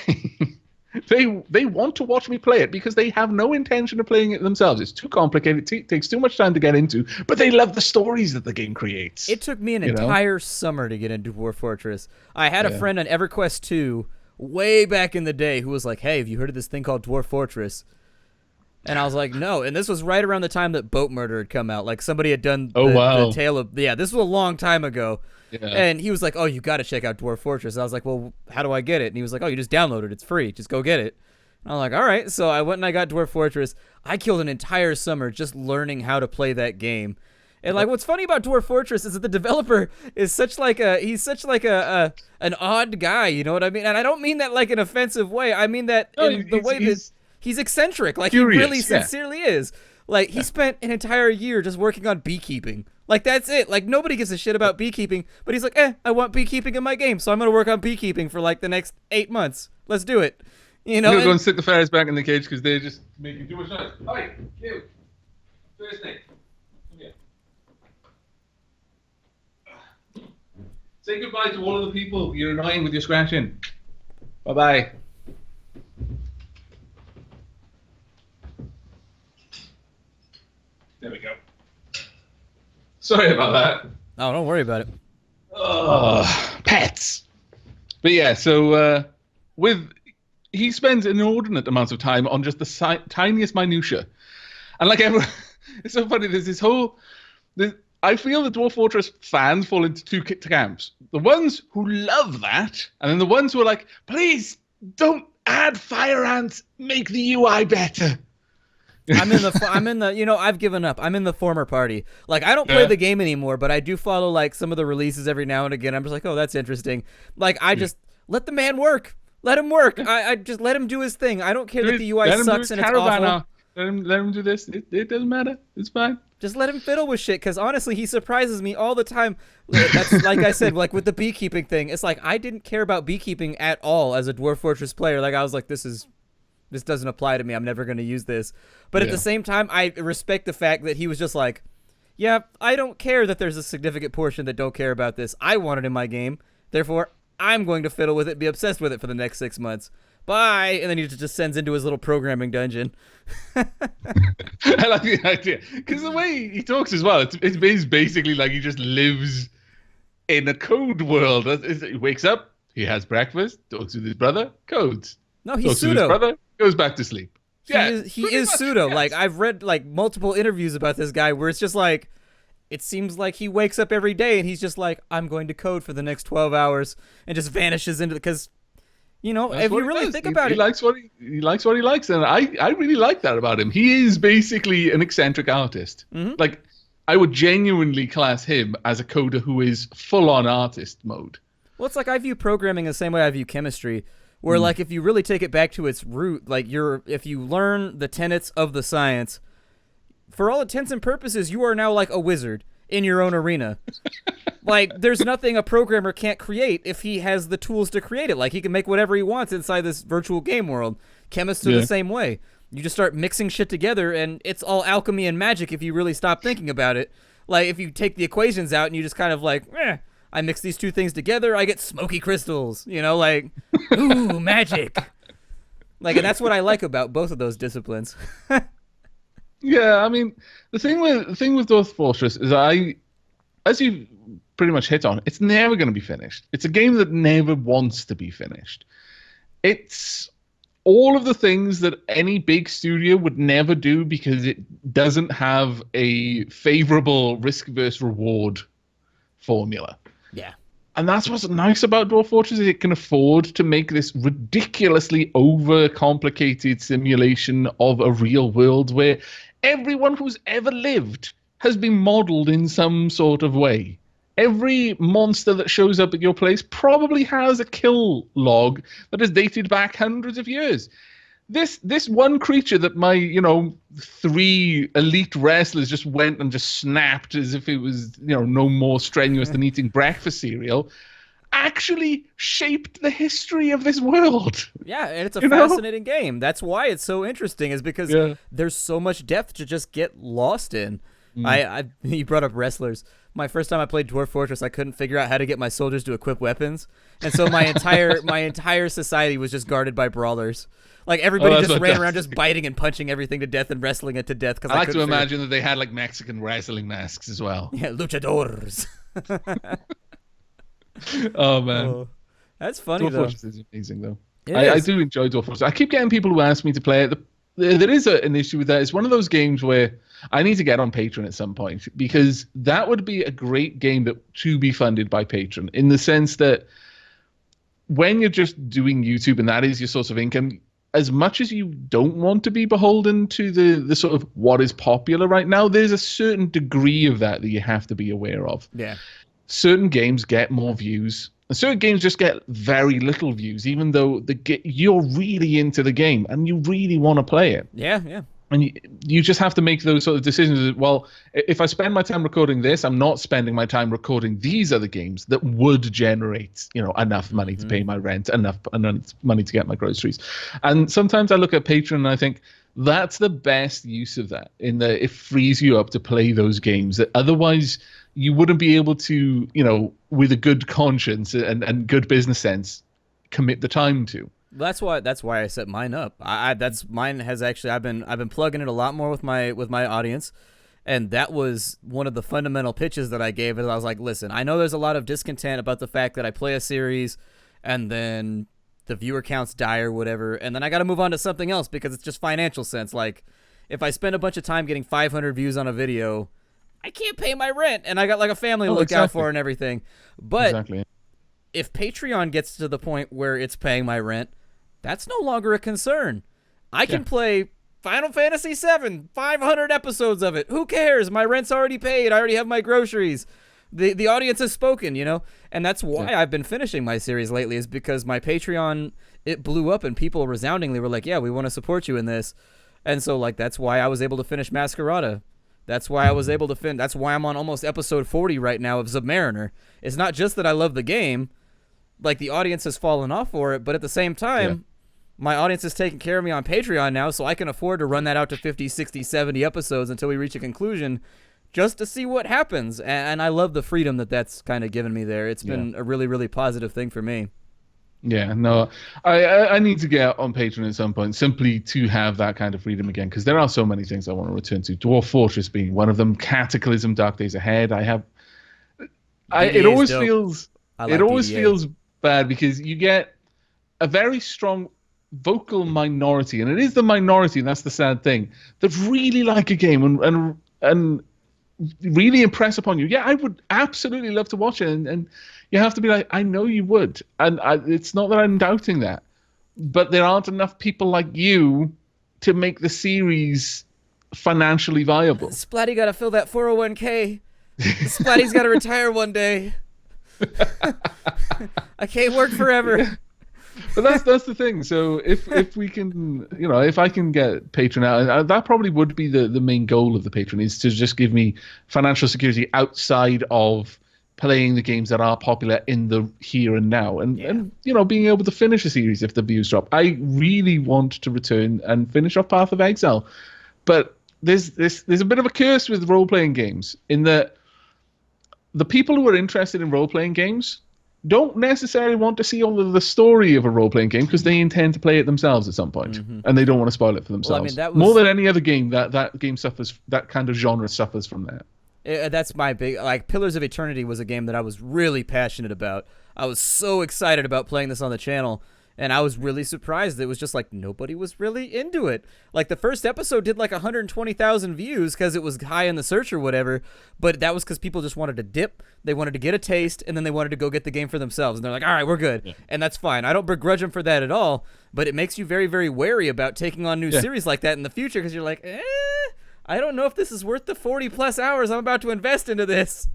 They want to watch me play it because they have no intention of playing it themselves. It's too complicated. It takes too much time to get into, but they love the stories that the game creates. It took me an entire summer to get into Dwarf Fortress. I had a friend on EverQuest 2 way back in the day who was like, hey, have you heard of this thing called Dwarf Fortress? And I was like, no. And this was right around the time that Boat Murder had come out. Like, somebody had done the tale of... Yeah, this was a long time ago. Yeah. And he was like, oh, you got to check out Dwarf Fortress. And I was like, well, how do I get it? And he was like, oh, you just download it. It's free. Just go get it. And I'm like, all right. So I went and I got Dwarf Fortress. I killed an entire summer just learning how to play that game. And, like, what's funny about Dwarf Fortress is that the developer is such like an odd guy, you know what I mean? And I don't mean that like an offensive way. I mean that in the way that... He's eccentric. Like, curious, he really sincerely is. Like, he spent an entire year just working on beekeeping. Like, that's it. Like, nobody gives a shit about beekeeping. But he's like, I want beekeeping in my game, so I'm going to work on beekeeping for, like, the next 8 months. Let's do it. You know? Go and stick the ferrets back in the cage because they're just making too much noise. Hi, you. First thing. Come here. Say goodbye to all of the people you're annoying with your scratching. Bye-bye. There we go. Sorry about that. Oh, don't worry about it. Pets. But yeah, so he spends inordinate amounts of time on just the tiniest minutia, and like it's so funny. There's this whole. I feel the Dwarf Fortress fans fall into two camps: the ones who love that, and then the ones who are like, "Please don't add fire ants. Make the UI better." I'm in the, I've given up. I'm in the former party. Like, I don't play the game anymore, but I do follow, like, some of the releases every now and again. I'm just like, oh, that's interesting. Like, I just let the man work. Let him work. I just let him do his thing. I don't care that the UI sucks and it's awful. Let him do this. It doesn't matter. It's fine. Just let him fiddle with shit, because honestly, he surprises me all the time. That's like I said, like with the beekeeping thing. It's like I didn't care about beekeeping at all as a Dwarf Fortress player. Like, I was like, this doesn't apply to me. I'm never going to use this. But at the same time, I respect the fact that he was just like, yeah, I don't care that there's a significant portion that don't care about this. I want it in my game. Therefore, I'm going to fiddle with it, be obsessed with it for the next 6 months. Bye. And then he just sends into his little programming dungeon. I like the idea. Because the way he talks as well, it's basically like he just lives in a code world. He wakes up, he has breakfast, talks with his brother, codes. No, he's talks pseudo. With his brother, goes back to sleep. He is pseudo. Yes. Like, I've read like multiple interviews about this guy where it's just like, it seems like he wakes up every day and he's just like, I'm going to code for the next 12 hours and just vanishes into because, if you really think about it, he likes what he likes, and I really like that about him. He is basically an eccentric artist. Mm-hmm. Like, I would genuinely class him as a coder who is full on artist mode. Well, it's like I view programming the same way I view chemistry. Where, like, if you really take it back to its root, like, if you learn the tenets of the science, for all intents and purposes, you are now, like, a wizard in your own arena. Like, there's nothing a programmer can't create if he has the tools to create it. Like, he can make whatever he wants inside this virtual game world. Chemists are the same way. You just start mixing shit together, and it's all alchemy and magic if you really stop thinking about it. Like, if you take the equations out and you just kind of, like, I mix these two things together, I get smoky crystals, like, ooh, magic. Like, and that's what I like about both of those disciplines. Yeah, I mean, the thing with Dwarf Fortress is as you pretty much hit on, it's never going to be finished. It's a game that never wants to be finished. It's all of the things that any big studio would never do because it doesn't have a favorable risk versus reward formula. Yeah. And that's what's nice about Dwarf Fortress, is it can afford to make this ridiculously overcomplicated simulation of a real world where everyone who's ever lived has been modeled in some sort of way. Every monster that shows up at your place probably has a kill log that is dated back hundreds of years. This one creature that my 3 elite wrestlers just went and just snapped as if it was no more strenuous than eating breakfast cereal actually shaped the history of this world. Yeah, and it's a fascinating game. That's why it's so interesting, is because there's so much depth to just get lost in. You brought up wrestlers. My first time I played Dwarf Fortress, I couldn't figure out how to get my soldiers to equip weapons, and so my entire society was just guarded by brawlers. Like, everybody just ran around just biting and punching everything to death and wrestling it to death. I like to imagine that they had like Mexican wrestling masks as well. Yeah, luchadors. Oh man, that's funny. Dwarf though. Fortress is amazing though. I do enjoy Dwarf Fortress. I keep getting people who ask me to play it. There is an issue with that. It's one of those games where I need to get on Patreon at some point, because that would be a great game to be funded by Patreon, in the sense that when you're just doing YouTube and that is your source of income, as much as you don't want to be beholden to the sort of what is popular right now, there's a certain degree of that you have to be aware of. Yeah. Certain games get more views, and certain games just get very little views, even though you're really into the game and you really want to play it. Yeah, yeah. And you just have to make those sort of decisions. Well, if I spend my time recording this, I'm not spending my time recording these other games that would generate, enough money to pay my rent, enough money to get my groceries. And sometimes I look at Patreon and I think that's the best use of that, in that it frees you up to play those games that otherwise you wouldn't be able to, with a good conscience and good business sense, commit the time to. That's why I set mine up. I've been plugging it a lot more with my audience, and that was one of the fundamental pitches that I gave. Is I was like, listen, I know there's a lot of discontent about the fact that I play a series and then the viewer counts die or whatever, and then I got to move on to something else because it's just financial sense. Like, if I spend a bunch of time getting 500 views on a video, I can't pay my rent, and I got like a family to look out for and everything. But if Patreon gets to the point where it's paying my rent, that's no longer a concern. I can play Final Fantasy VII, 500 episodes of it. Who cares? My rent's already paid. I already have my groceries. The audience has spoken, And that's why I've been finishing my series lately, is because my Patreon, it blew up and people resoundingly were like, yeah, we want to support you in this. And so, like, that's why I was able to finish Masquerada. That's why I was able to that's why I'm on almost episode 40 right now of Submariner. It's not just that I love the game. Like, the audience has fallen off for it, but at the same time, my audience is taking care of me on Patreon now, so I can afford to run that out to 50, 60, 70 episodes until we reach a conclusion, just to see what happens. And I love the freedom that's kind of given me there. It's been a really, really positive thing for me. Yeah, no, I need to get on Patreon at some point, simply to have that kind of freedom again, because there are so many things I want to return to. Dwarf Fortress being one of them, Cataclysm, Dark Days Ahead. It always feels bad, because you get a very strong vocal minority, and it is the minority, and that's the sad thing, that really like a game and really impress upon you. Yeah, I would absolutely love to watch it, and you have to be like, I know you would, and it's not that I'm doubting that, but there aren't enough people like you to make the series financially viable. Splatty got to fill that 401k. Splatty's got to retire one day. I can't work forever. But that's the thing. So if we can, if I can get Patreon out, that probably would be the main goal of the Patreon, is to just give me financial security outside of playing the games that are popular in the here and now, and being able to finish a series if the views drop. I really want to return and finish off Path of Exile, but there's a bit of a curse with role-playing games, in that the people who are interested in role-playing games don't necessarily want to see all of the story of a role-playing game, because they intend to play it themselves at some point, and they don't want to spoil it for themselves. Well, I mean, more than any other game, that game suffers, that kind of genre suffers from that. That's my big, like, Pillars of Eternity was a game that I was really passionate about. I was so excited about playing this on the channel, And I was really surprised. It was just like nobody was really into it. Like the first episode did like 120,000 views because it was high in the search or whatever. But that was because people just wanted to dip. They wanted to get a taste, and then they wanted to go get the game for themselves. And they're like, all right, we're good. Yeah. And that's fine. I don't begrudge them for that at all. But it makes you very, very wary about taking on new series like that in the future because you're like, I don't know if this is worth the 40+ hours I'm about to invest into this.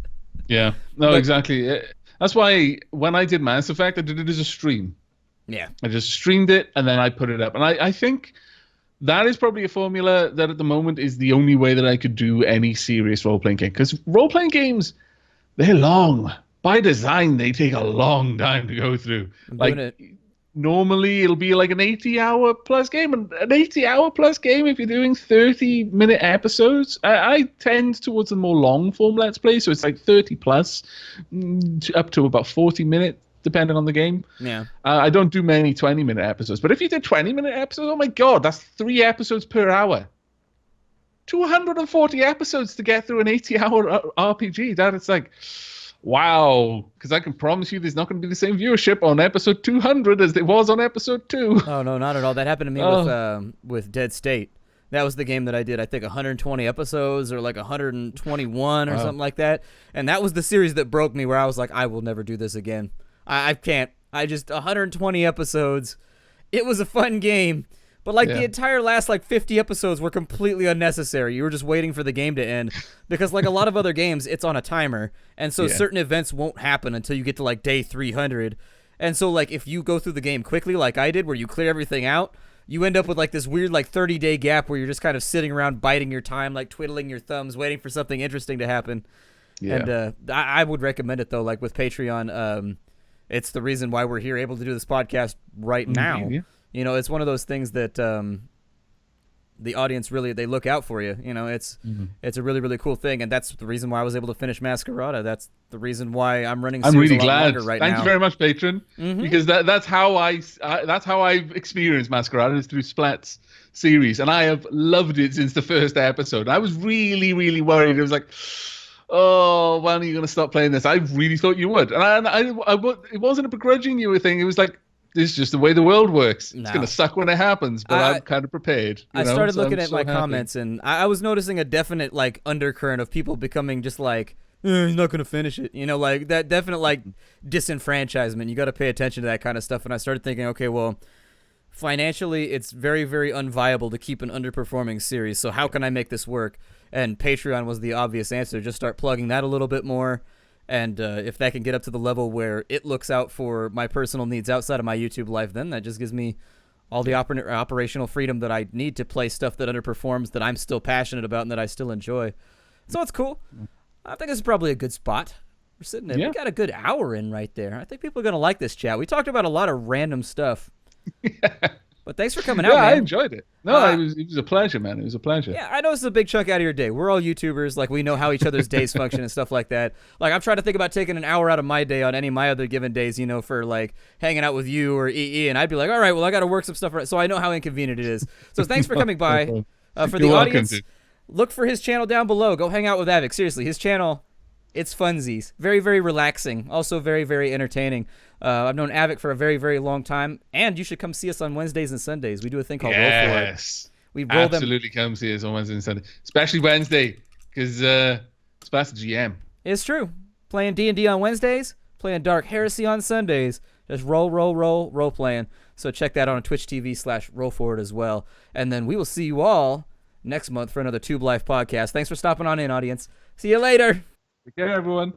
Yeah, no, exactly. That's why when I did Mass Effect, I did it as a stream. Yeah. I just streamed it, and then I put it up. And I think that is probably a formula that at the moment is the only way that I could do any serious role-playing game. Because role-playing games, they're long. By design, they take a long time to go through. Normally, it'll be like an 80-hour plus game. And an 80-hour plus game, if you're doing 30-minute episodes, I tend towards the more long-form Let's Play. So it's like 30 plus, up to about 40 minutes, depending on the game. Yeah. I don't do many 20-minute episodes. But if you did 20-minute episodes, oh my God, that's 3 episodes per hour. 240 episodes to get through an 80-hour RPG. That is like... wow, because I can promise you there's not going to be the same viewership on episode 200 as there was on episode 2. Oh, no, not at all. That happened to me with Dead State. That was the game that I did, I think, 120 episodes or like 121 or something like that. And that was the series that broke me where I was like, I will never do this again. I can't. 120 episodes. It was a fun game. But the entire last 50 episodes were completely unnecessary. You were just waiting for the game to end because like a lot of other games, it's on a timer. And so certain events won't happen until you get to day 300. And so if you go through the game quickly like I did where you clear everything out, you end up with this weird 30-day gap where you're just kind of sitting around biding your time, twiddling your thumbs, waiting for something interesting to happen. Yeah. And I would recommend it though, with Patreon. It's the reason why we're here able to do this podcast right now. Yeah. You know, it's one of those things that the audience really, they look out for you. You know, it's a really, really cool thing. And that's the reason why I was able to finish Masquerada. That's the reason why I'm running series really a lot glad. longer right now. Thank you very much, patron. Because that's how I've experienced Masquerada is through Splat's series. And I have loved it since the first episode. I was really, really worried. It was like, oh, when are you going to stop playing this? I really thought you would. And it wasn't a begrudging you thing. It was like, this is just the way the world works. It's going to suck when it happens, but I'm kind of prepared. I started looking at my comments, and I was noticing a definite undercurrent of people becoming just he's not going to finish it. You know, that definite disenfranchisement. You got to pay attention to that kind of stuff. And I started thinking, okay, well, financially, it's very, very unviable to keep an underperforming series. So how can I make this work? And Patreon was the obvious answer. Just start plugging that a little bit more. And if that can get up to the level where it looks out for my personal needs outside of my YouTube life, then that just gives me all the operational freedom that I need to play stuff that underperforms that I'm still passionate about and that I still enjoy. So it's cool. I think this is probably a good spot. We're sitting there. Yeah. We got a good hour in right there. I think people are going to like this chat. We talked about a lot of random stuff. But thanks for coming out, man. I enjoyed it. No, it was a pleasure, man. It was a pleasure. Yeah, I know this is a big chunk out of your day. We're all YouTubers. We know how each other's days function and stuff like that. I'm trying to think about taking an hour out of my day on any of my other given days, for hanging out with you or EE, and I'd be like, all right, well, I got to work some stuff. So I know how inconvenient it is. So thanks for coming by. For the audience, look for his channel down below. Go hang out with Aavak. Seriously, his channel, it's funsies. Very, very relaxing. Also very, very entertaining. I've known Aavak for a very, very long time, and you should come see us on Wednesdays and Sundays. We do a thing called Roll For It. Yes, absolutely come see us on Wednesday and Sunday, especially Wednesday, because Splat's the GM. It's true. Playing D&D on Wednesdays, playing Dark Heresy on Sundays, just role playing. So check that out on Twitch TV/RollForward as well. And then we will see you all next month for another Tube Life podcast. Thanks for stopping on in, audience. See you later. Take care, everyone.